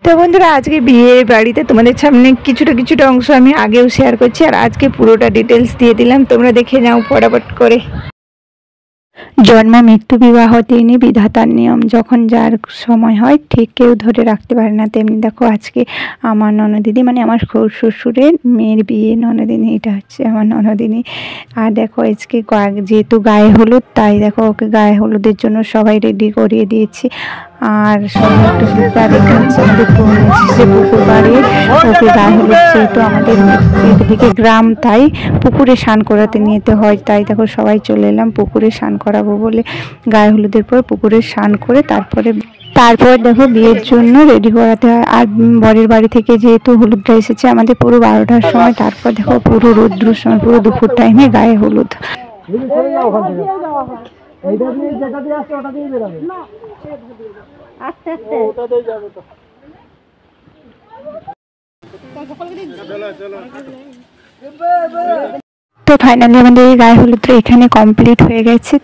তো বন্ধুরা আজকে বিয়ের বাড়িতে তোমাদের সামনে কিছুটা অংশ আমি আগেও শেয়ার করছি, আর আজকে পুরোটা ডিটেলস দিয়ে দিলাম, তোমরা দেখে নাও ফটাফট করে। জন্ম মৃত্যু বিবাহ তিনি বিধাতার নিয়ম, যখন যার সময় হয় ঠিক কেউ ধরে রাখতে পারে না। তেমনি দেখো আজকে আমার ননদিনী মানে আমার শ্বশুরের মেয়ের বিয়ে, ননদিনী এটা হচ্ছে আমার ননদিনী। আর দেখো আজকে যেহেতু গায়ে হলুদ, তাই দেখো ওকে গায়ে হলুদের জন্য সবাই রেডি করিয়ে দিয়েছি। আর একটু এটা হচ্ছে আমাদের পুকুর বাড়ি, ওকে গায়ে হলুদ যেহেতু আমাদের এদিকে গ্রাম, তাই পুকুরে স্নান করাতে নিতে হয়। তাই দেখো সবাই চলে এলাম পুকুরে স্নান করাবো বলে। গায়ে হলুদের পর পুকুরে স্নান করে তারপর দেখো বিয়ের জন্য রেডি করাতে হয়। আর বরের বাড়ি থেকে যেহেতু হলুদটা এসেছে আমাদের পুরো 12টার সময়, তারপর দেখো পুরো রৌদ্রুর সময় পুরো দুপুর টাইমে গায়ে হলুদ। তো ফাইনালি আমাদের এই গায়ে হলুদটা এখানে কমপ্লিট হয়ে গেছে।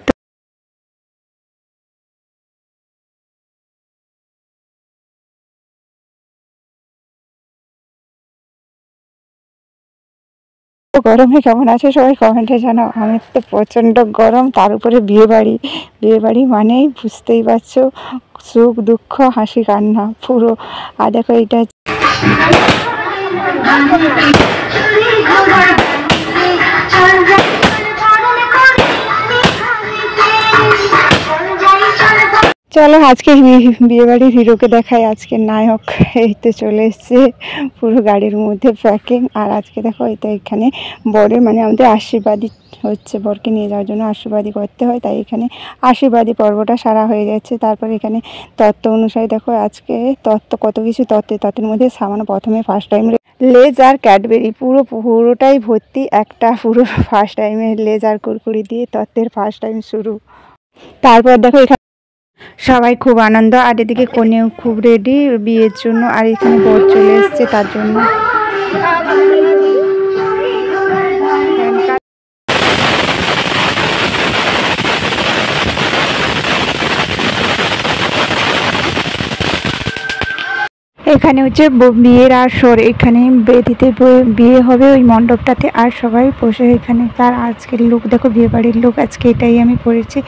গরমে কেমন আছে সবাই কমেন্টে জানাও। আমি তো প্রচণ্ড গরম, তার উপরে বিয়ে বাড়ি মানেই বুঝতেই পারছো সুখ দুঃখ হাসি কান্না পুরো। আর দেখো এটা চলো আজকে বিয়ে বাড়ির হিরোকে দেখাই। আজকে নায়ক এই তো চলে এসছে পুরো গাড়ির মধ্যে প্যাকিং। আর আজকে দেখো এটা এখানে বরের মানে আমাদের আশীর্বাদী হচ্ছে, বরকে নিয়ে যাওয়ার জন্য আশীর্বাদী করতে হয়, তাই এখানে আশীর্বাদী পর্বটা সারা হয়ে যাচ্ছে। তারপর এখানে তত্ত্ব অনুসারে দেখো আজকে কত কিছু তত্ত্বের মধ্যে সামান্য প্রথমে ফার্স্ট টাইম লেজ আর ক্যাডবেরি পুরোটাই ভর্তি, একটা পুরো ফার্স্ট টাইমে লেজ আর কুরকুরি দিয়ে তত্ত্বের ফার্স্ট টাইম শুরু। তারপর দেখো এখানে সবাই খুব আনন্দ, আর এদিকে কনেও খুব রেডি বিয়ের জন্য, আর এখানে বর চলে এসছে তার জন্য। এখানে হচ্ছে বিয়ের আসর, এখানে বেদিতে বিয়ে হবে ওই মণ্ডপটাতে, আর সবাই বসে এখানে। তার আজকের লুক দেখো, বিয়ে বাড়ির লুক আজকে এটাই আমি পরেছি।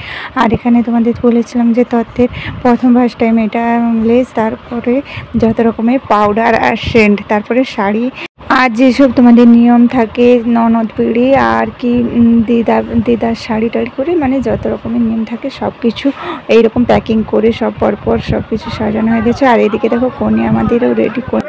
আর এখানে তোমাদের বলেছিলাম যে তত্ত্বের প্রথম ফার্স্ট টাইম এটা লেস, তারপরে যত রকমের পাউডার আর সেন্ট, তারপরে শাড়ি আর যেসব তোমাদের নিয়ম থাকে ননদ পিড়ি আর কি দিদার শাড়ি টাড়ি করে মানে যত রকমের নিয়ম থাকে সব কিছু এইরকম প্যাকিং করে সব পরপর সব কিছু সাজানো হয়ে গেছে। আর এদিকে দেখো কনে আমাদেরও রেডি করে।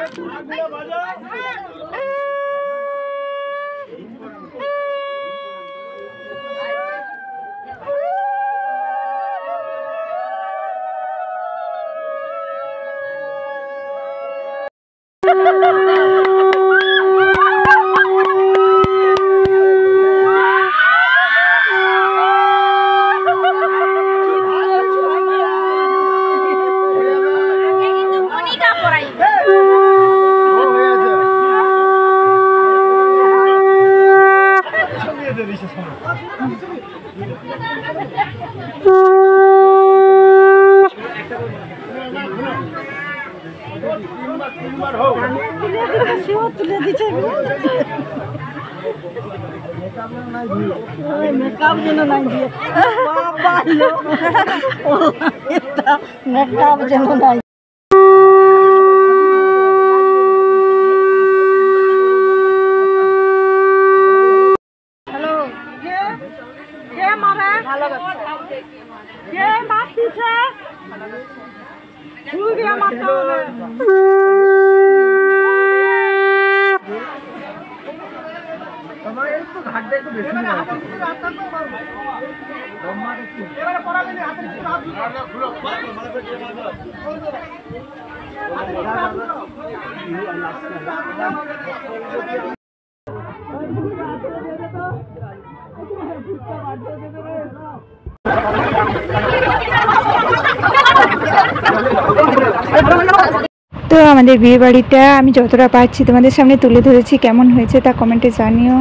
তো আমাদের বিয়ে বাড়িটা আমি যতটা পারছি তোমাদের সামনে তুলে ধরেছি, কেমন হয়েছে তা কমেন্টে জানিও।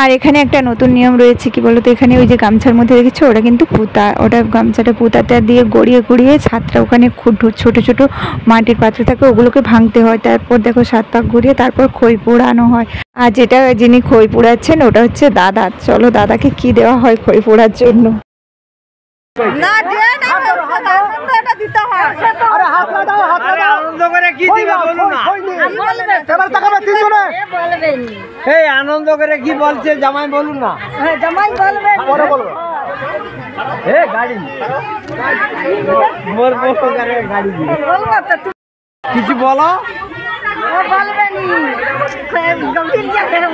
আর এখানে একটা নতুন নিয়ম রয়েছে, কি বলতো, এখানে ওই যে গামছার মধ্যে দেখেছো ওটা কিন্তু পুঁতা, ওটা গামছাটা পুঁতাটা দিয়ে গড়িয়ে গড়িয়ে ছাদটা ওখানে ছোট ছোট মাটির পাত্র থাকে ওগুলোকে ভাঙতে হয়, তারপর দেখো 7 পাক ঘুরিয়ে তারপর খই পোড়ানো হয়। আর যেটা যিনি খই পোড়াচ্ছেন ওটা হচ্ছে দাদা। চলো দাদাকে কি দেওয়া হয় খই পোড়ার জন্য। না দিয়ে না আনন্দটা দিতে হয়। আরে হাত লাগাও, হাত লাগাও। আনন্দ করে কি দিবে বলুন না। এবার তাকাবে তিনজনে। বলবেন এই আনন্দ করে কি বলছে জামাই বলুন না। হ্যাঁ জামাই বলবেন পরে বলবে। এ গাড়ি মোর বউ করে গাড়ি দিবে। বলবো তো তুমি কিছু বলো। বলবেন গম্ভীর জায়গা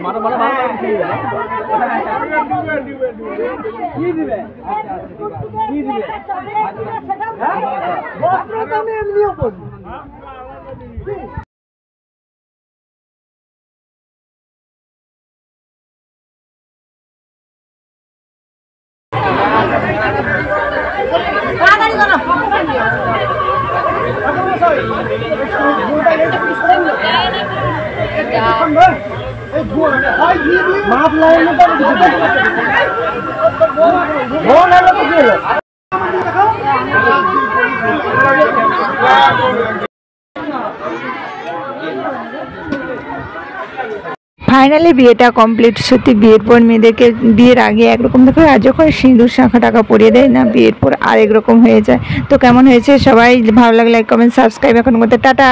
মারো মারো মারো কি দিবে কি দিবে বস্ত্র তো আমি এমনিও পড়ি। মাপ লাগে না ফাইনালি বিয়েটা কমপ্লিট। সত্যি বিয়ের পর মেয়েদেরকে বিয়ের আগে একরকম দেখো, আর যখন সিঁদুর শাঁখা টাকা পরিয়ে দেয় না বিয়ের পর আরেক রকম হয়ে যায়। তো কেমন হয়েছে সবাই ভালো লাগলে লাইক কমেন্ট সাবস্ক্রাইব এখন করতে। টাটা।